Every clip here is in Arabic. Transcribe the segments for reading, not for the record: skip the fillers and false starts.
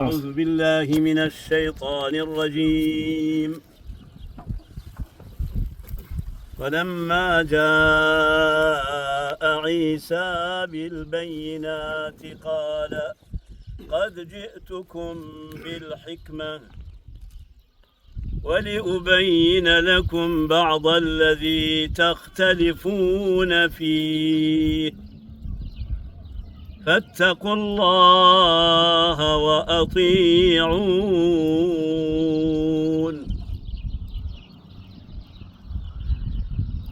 أعوذ بالله من الشيطان الرجيم. فلما جاء عيسى بالبينات قال قد جئتكم بالحكمة ولأبين لكم بعض الذي تختلفون فيه فاتقوا الله وأطيعون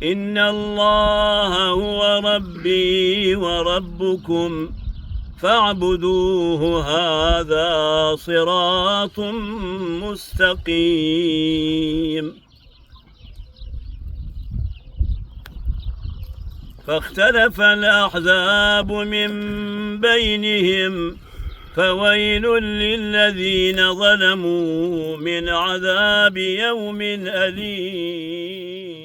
إن الله هو ربي وربكم فاعبدوه هذا صراط مستقيم. فاختلف الأحزاب من بينهم فويل للذين ظلموا من عذاب يوم أليم.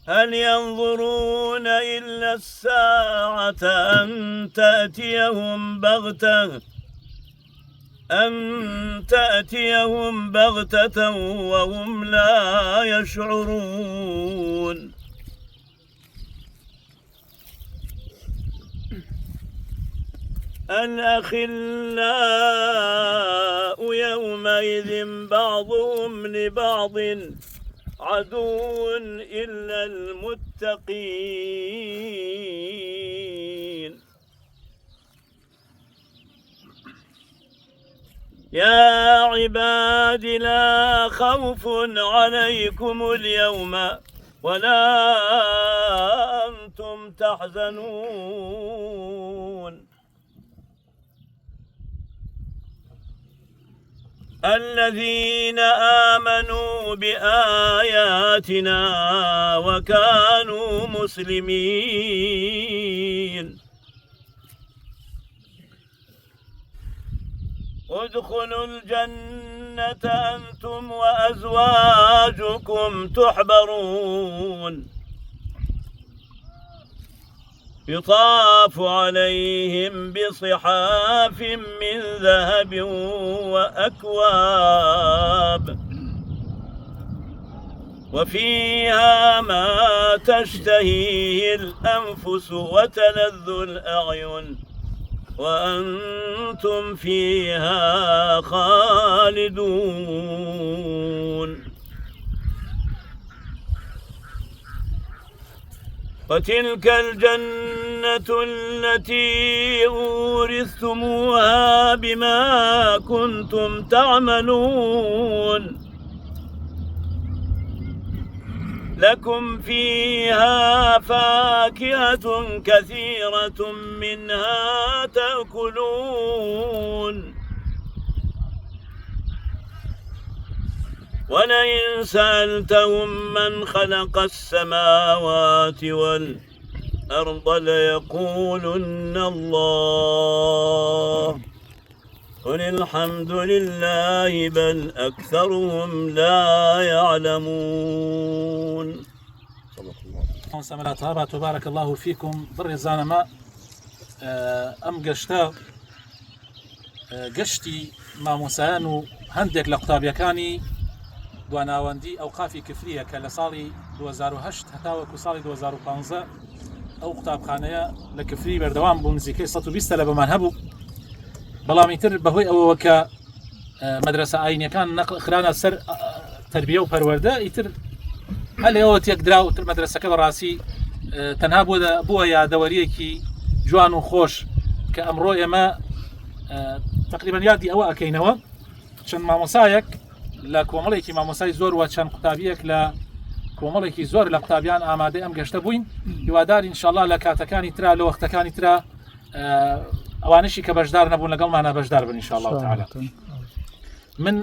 هل ينظرون إلا الساعة أن تأتيهم بغتة وهم لا يشعرون. الأخلاء يومئذ بعضهم لبعض عدو إلا المتقين. يا عباد لا خوف عليكم اليوم ولا أنتم تحزنون. الذين آمنوا بآياتنا وكانوا مسلمين ادخلوا الجنة أنتم وأزواجكم تحبرون يطاف عليهم بصحاف من ذهب وأكواب وفيها ما تشتهيه الأنفس وتلذ الأعين وأنتم فيها خالدون. وتلك الجنة التي أورثتموها بما كنتم تعملون لكم فيها فاكهة كثيرة منها تأكلون ولئن سألتهم من خلق السماوات والأرض ليقولن الله قل الحمد لله بل أكثرهم لا يعلمون. بارك الله فيكم. بڕێزانە ما ئەم گەشتە گەشتی مامۆسایان و هەندێک لە قوتابیەکانی دواناوەندی ئەوقافی کفریە کە لە ساڵی 2008 هەتاوەکو ساڵی 2015 ئەو قوتابخانەیە لە کفری بەردەوام بوو نزیکەی 120 لە بەمان هەبوو. بەڵامی تر بەهۆی ئەوەوە کە مەدرسە ئاینیەکان نەخرانە سەر تەربیە و پەروەردە ئیتر هەلێەوە تێکدرا و تر مەدرسەکە بەڕاستی تەنها بووە یادەوەریەکی جوان و خۆش کە ئەمڕۆ ئێمە تقریبا یادی ئەوە ئەکەینەوە. چەند مامۆسایەک لە کۆمەڵێکی مامۆسای زۆر وە چەند قوتابیەک لە کۆمەڵێکی زۆر لە قوتابیان ئامادەی ئەم گەشتە بووین. هیوادار ئینشاءالله لە کاتەکانی ترا لە وەختەکانی ترا ئەوانشی کە بەشدار نەبوون لەگەڵمانە بەشدار بن ئینشاءالله تعالی. من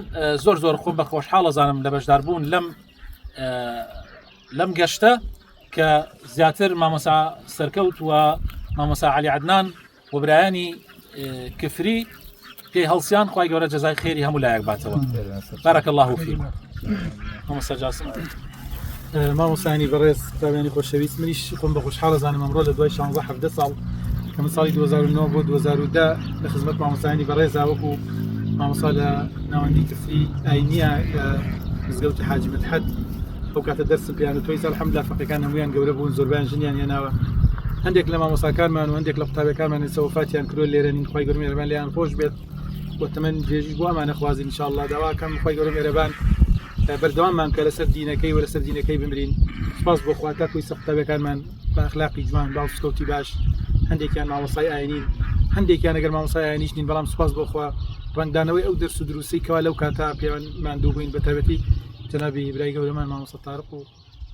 زۆر خۆم بە خۆشحاڵ ئەزانم لە بەشدار بوون لەم گەشتە کە زیاتر مامۆسا سەرکەوت و مامۆسا عەلی عەدنان و برایانی کفری پێی هەڵسیان خوای گەورە جەزای خێری هەموو لایەک باتەوە. بارەکە الله فیکم. مامۆستا جاسم. مامۆستانی بەڕێز قوتابیانی خۆشەویست منیش خۆم بە خۆشحاڵە زانم ئەمڕۆ لە دوای 16 ساڵ کە من ساڵی 2009 بۆ 2010 لە خزمەت مامۆستانی بەڕێز وەکو مامۆستا لە ناوەندی کفری ئاینیە لە مزگەوتی حاجی مدحەت ئەو کاتە دەرسم پێیان توی ساڵ حەمدلا فەقیەکان هەمویان گەورە بوون زۆربیان ژنیان هێناوە هەندێک لە مامۆستاکانمان و هەندێک لە قوتابیەکانمان سەوفاتیان کردو لێرەنین خی گەورە میهرەبان لیان خۆش بێت بۆ تەمەن درێژیش بۆ ئەمانە خوازین ان شاء الله داواکەم خی گەورە میهرەبان بەردەواممان کە لەسەر دینەکەی و لەسەر دینەکەی بمرین سپاس بۆ خوا تاکوی قوتابیەکانمان بە ئەخلاقی جوان باوسکەوتی باش هەندێکیان مامۆستای ئاینین هەندێکیان ئەگەر مامۆستای ئاینیش نین بەڵام سپاس بۆ خوا ڕەنگدانەوەی ئەو دەرس و دروستی کەوا لەو کاتا پێیان دوو بووین بە تایبەتی جەنابی برای گەورەمان مامۆستا تارق و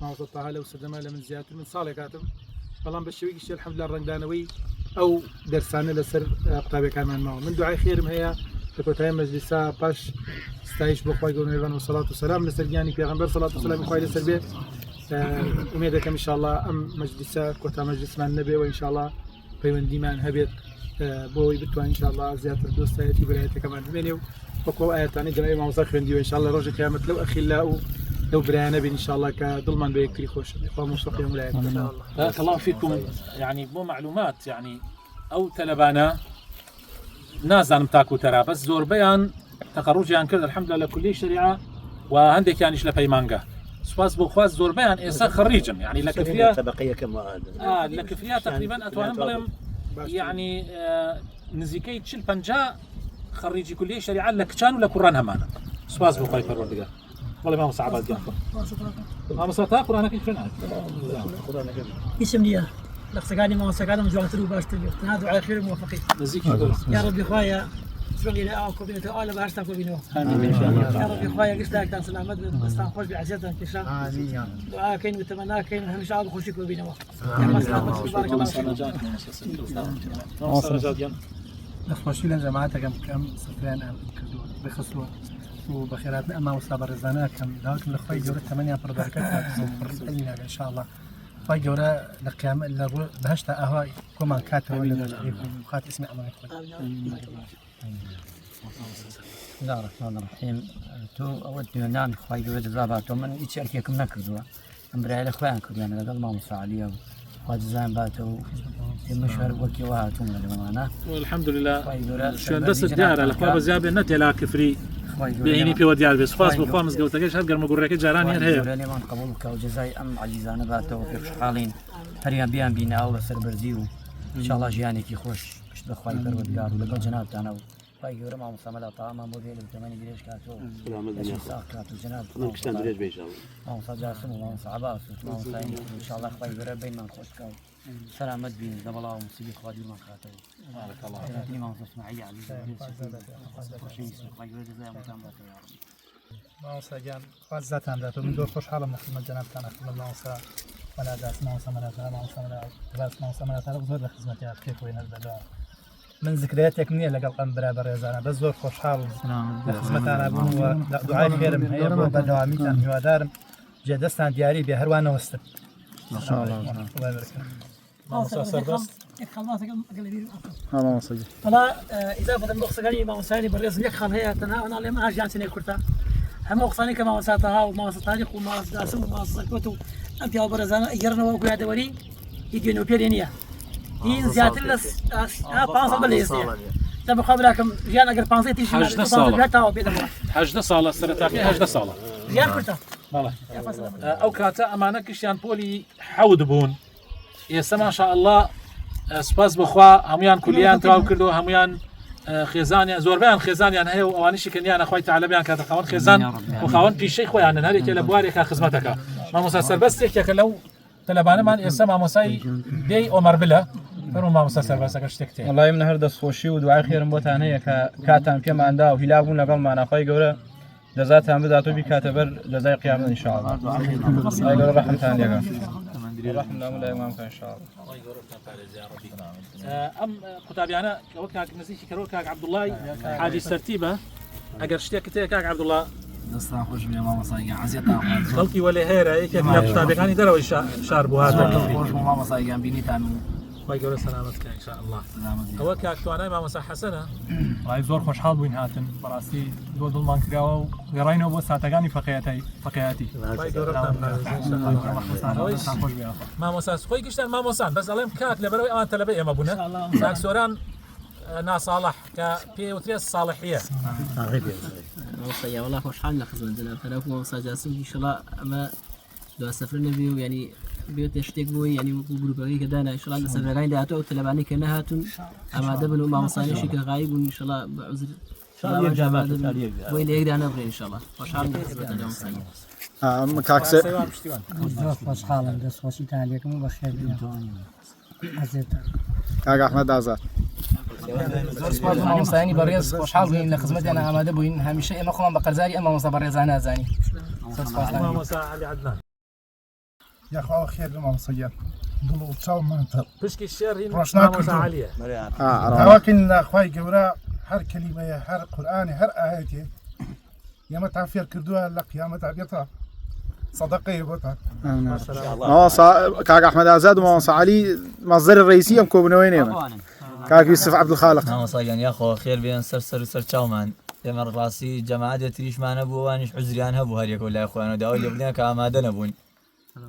مامۆستا تاها لەو سەردەما لە من زیاتر من ساڵێک هاتم بەڵام بە شێوەیەکی الحەمدولله ڕەنگدانەوەی ئەو دەرسانە لەسەر قوتابیەکانمان ماوە من دوعای خێرم هەیە لە کۆتایی مەجلیسا پاش ستایش بۆ خی گەورە میهرەبان و سەڵات و سەلام لەسەر گیانی پێغەمبەر سەڵات و سەلامی خوای لەسەر بێ ئومێد دەکەم ان شاء الله ئەم مەجلیسا کۆتا مەجلیسمان نەبێ و ان شاء الله پەیوەندیمان هەبێت بۆی بتوانین ان شاء الله زیاتر دۆستایەتی بەرایەتەکەمان بمێنێ و وەکو ئاەتانی جەنابی مامۆستا خوێندیوە ان شاء الله ڕۆژی قیامەت لەو ئەخیلا و لەو برایانە بین ان شاء الله کە دڵمان بە یەکتری خۆش خوا موفقی ولايات ان شاء الله. بارك الله فيكم. يعني بو معلومات يعني او تلبانا نازانم تاكو ترى بس زور بيان تخرجيان كرد الحمد لله كلية شريعة وعندك يعني شلا بيمانجا سواس بو خواز زور بيان انسان خريجم يعني لكفريا طبقية كما لكفريا تقريبا اتوانم بلهم يعني نزيكي تشيل بنجا خريجي كلية شريعة لك كانوا لكران همانا سواس بو خواي فرودقا والله ما هو صعب هذا ما مساتا قرآن كيف فين اسم لي لقسقاني ما وسقاني مجواتر وباشتر هذا على خير موفقين يا ربي خوايا سبقي لا اكو بينه تعالى باشتاكو بينه امين ان شاء الله يا ربي خوايا قشلاك تاع سلامت استنخوش بعزيزتك ان شاء الله امين يا رب دعاء كاين وتمنى كاين ان شاء الله خوشك بينه بارك الله فيك نخوشي لجماعتك كم سفران بخصوص وبخيراتنا أما وصاب الرزانات كم ذاك الخوي جورة ثمانية بربركات إلنا إن شاء الله خوي جورة لقيام اللي بهشتا أهواي كمان كاتب ولا خات اسمي الله يخلي. بسم الله الرحمن الرحيم. تو أود يونان خوي جورة زاباتو من يشارككم نكردوا أمبرا الأخوان كردنا لقل ما مصعليه وجزاهم باتو مشهور وكيوهاتهم للأمانة. والحمد لله. شو بس الدار الأخوة بزيابة نتلا كفري. بيني في وديار بس خاص بخوامس قوتكش هاد قرم قريك جاراني هي لي من قبولك وجزاي ام عزيزانه باتو في حالين هريان بيان بينا او سر برزيو ان شاء الله جيانك خوش باش بخواي پروردگار ولقل جناب تاعنا باي يورا ما مصامله طعام موديل وثمانية جريش كاتو كاتو جناب كشتان دريج ان شاء الله ما صداسم وما صعباس ما صايم ان شاء الله خوي يورا بين من خوش كاو سلامت بين دبلا ومسيبي خوادي ما خاطر بارك الله فيك ما اسمعي علي خوشي خوي يورا جزاي متامبات يا رب مامۆستا گیان خواز زاتان دات و من زۆر خۆشحاڵم لە خزمەت جەنابتانە خزمەت مامۆستا وەلادات مامۆستا مامۆستا مەلاتانە زۆر لە خزمەتیان پێکەوەی نەردەدا من ذکرێتێک نییە لەگەڵ ئەم برا بەڕێزانە بەس زۆر خۆشحاڵ لە خزمەتانە بوون و دوعای خێرم هەیە بۆ بەردەوامیتان هیوادارم جێدەستان دیاری بێ هەروان نەوەستن مامۆستا سەربەست والله إذا بدنا نقصقني ما وصاني بالرئيس يخل هي تنا أنا لما أجي عشان يكرتا هم وصاني كما وصاتها وما وصاني وما وصاسم وما وصاكوتو أنت يا برزان يرنا وقول دوري يجينوا بيرينيا دين زيادة لس بانص باليسيا تبى قبلكم جانا قر بانصي تيجي حجنا صالة سرتاقي حجنا صالة جان كرتا والله أو كاتا أمانة كشيان بولي حود بون يسمى ما شاء الله سپاس بخوا هميان كليان تراو كردو هميان خيزانيان زوربيان خيزانيان هي وانيش كنيان اخوي تعالى بيان كات خوان خيزان وخوان في شيخ خويا هذيك لبواري كا خدمتك ما مسلسل بس يك لو طلبانه من يسمع مساي دي عمر بلا فرو ما مسلسل بس كشتكتي والله من هرد خوشي ودعاء خير بوتان هي كاتان كما عنده وهلاغون لقل ما انا خوي جوره جزاتهم بداتو بكاتبر جزاء قيامه ان شاء الله اي جوره رحمتان يا رحم الله ولا امامك ان شاء الله ام قطابيانا وكاك نسيتي كروكاك عبد الله حاجي سرتيبه اگر شتيك كاك عبد الله دستان خوش بیا ماما سایگان عزیزتان خلقي ولا هيرا هيك يا قطابياني دروا شاربوا هذا خوش ماما سایگان بینیتان خی گەورە سەلامەتکە ئینشاء الله. ئەوە کاک توانای مامۆستا حەسەنە ڕای زۆر خۆشحاڵ بووین هاتن بەڕاستی دۆ دڵمان کراوە و گەڕینەوە بۆ ساتەکانی فەقێتی. مامۆستا خۆی گشتان مامۆسان بەس ئەڵێم کاک لەبەرەوەی ئەوان تەلەبەی ئێمە بوونە کاک سۆران ناساڵح کە پێوترێت ساڵحیە. والله خوشحال لخزمة جناب تناف ومسا جاسم إن شاء الله أما دو سفر نبي يعني بيوت يشتاق بوي يعني جروبي كدانا إن شاء الله سفر غاين داتو تلباني كنهاتون أما دبل وما مصاني شيء غايب وإن شاء الله بعذر وين يقدر أنا أبغى إن شاء الله خوشحال لخزمة جناب كاكس خوشحال دەست خۆشیتان لێکم و بەخێر كاك أحمد آزاد مامۆستایانی بەڕێز خۆشحاڵ بووین لە خزمەتیان ئامادە بووین هەمیشە ئێمە خۆمان بە قەرزاری ئەم مامۆستا بەڕێزان نازانی. مامۆستا عەلی عەدنان یاخوا خێر لە مامۆستایان دڵ و چاومانتە پشکی شێڕین ڕۆژ مامۆستا عەلیە ئەوەکن لەخوای گەورە هەر کەلیمەیە هەر قورئانی هەر ئاەتێ ئێمە تا فێر کردووە لە قیامەتا بێتە صدقەیە بۆتان. كاك أحمد آزاد ومامۆستا علی مصدر الرئيسي أم كوبنوين نيمة كاك يوسف عبد الخالق مامۆستایان یاخۆ خێر بێن سەر و سەر چاومان ئێمە ڕاستی جەماعەت تریشمانە بوو وانیش عوزریان هەبوو هەریەکە لای خۆیانەوە داوای لێ بڵێن کە ئامادە نەبوون.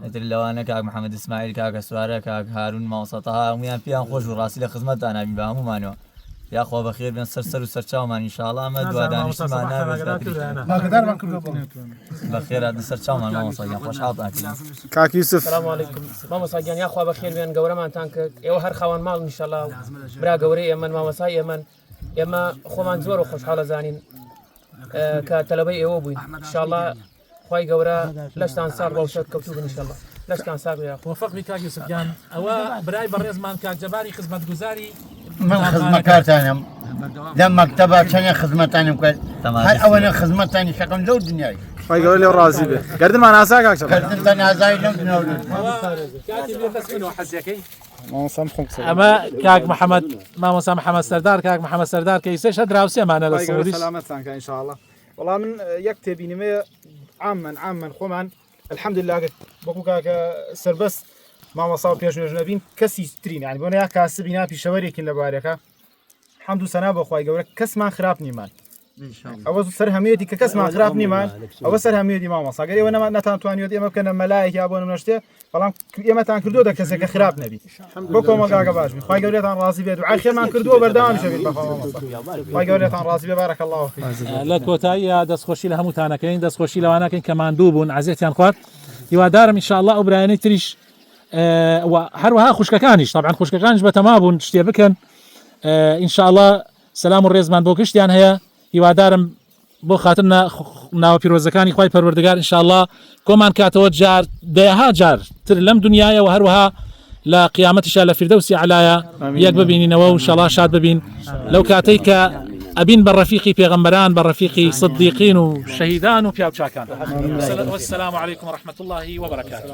ئەتر لەوانە کاک محەممەد ئیسماعیل کاکە سوارە کاک هارون مامۆستا تەها هەموویان پێیان خۆش بوو ڕاستی لە خزمەتتان نابین بە هەموومانەوە یاخۆ بەخێر بێن سەر و سەر چاومان ئینشاءڵڵا ئەمە دووادانیشتمان ماگدارمان کردووە بەخێر هاتن سەر چاومان مامۆستایان خۆشحاڵتان کرد. كاك يوسف السلام عليكم مامۆستا گیان یاخوا بەخێر بێن گەورەمانتان کرد ئێوە هەر خاوەن ماڵ ئینشاءڵڵا برا گەورەی ئێمە مامۆستای ئێمە خۆمان زۆر و خۆشحاڵە زانین کە تەلەبەی ئێوە بووین ئینشاءڵڵا خی گەورە لەشتان ساڵ بەوشەت کەوتوبن ئینشاءڵڵا لەشتان ساڵ وفقمی کاک یوسفگیان ئەوە برای بەڕێزمان کاک جەباری خزمەتگوزاری من خزمەکارتانم لەم مەکتەبە چەندە خزمەتانم کرد هەر ئەوەنە خزمەتانی شەکەم لەو دنیای خی گەورە لێو ڕازی بێ گەردمان ئاسا کاک کردنتە نازای لەم دنیاوە ئەمە کاک محەممەد مامۆستا محەممەد سەردار کاک محەممەد سەردار کە ئیسش هەدراوسێمانە لە سعودی سلامەتتان کە ئینشاءڵڵا. وەڵام من یەک تێبینیمەیە عامەن خۆمان الحەمدلله بەکو کاکە سەربەست مامۆستا و پێشنێژ نەبین کەسی ترین یعنی بۆ نەیە کاسبی نا پیشەوەرێکین لە بارەکە حەمد و سەنا بۆ خی گەورە کەسمان خراپ نیمان ئەوە سەر هەمێتی کە کەسمان خراپ نیمان ئەوە سەر هەمێتی مامۆستا گەر ئێوە نەتانتوانیوت ئێمە بکەنە مەلایەکی یا بۆ نەشتێ بەڵام ئێمەتان کردو دە کەسێکە خراپ نەبی بۆ کۆمەلگاکە باش بی خی گەورێتان ڕازی بێت و عاخێرمان کردووە بەردەوام شەبێت خی گەورێتان ڕازی بێ بارەکە الله لە کۆتاییە دەستخۆشی لە هەمووتانەکەین دەستخۆشی لەوانەکەین کە ماندوو بوون عزیێتیان خوارد هیوادارم ئینشاءڵڵا ئەو برایانەی تریش هەروەها خوشکەکانیش طبعا خوشکەکانیش بەتەما بوون شتێ بکەن ئینشاءڵڵا سەلام و ڕێزمان بۆ گشتیان هەیە هیوادارم بۆ خاتر ناوە پیرۆزەکانی خوای پەروەردگار ئینشاءڵڵا کۆمان کاتەوە جار دەیەها جار تر لەم دنیایەوە هەروەها لە قیامەتیشا لە فیردەوسی عەلایە یەک ببینینەوە و ئینشاءڵڵا شاد ببین لەو کاتەی کە ئەبین بە ڕەفیقی پێغەمبەران بە ڕەفیقی صدیقین و شەهیدان و پیاوچاکان. والسلام علیکم ورحمة الله وبركاته.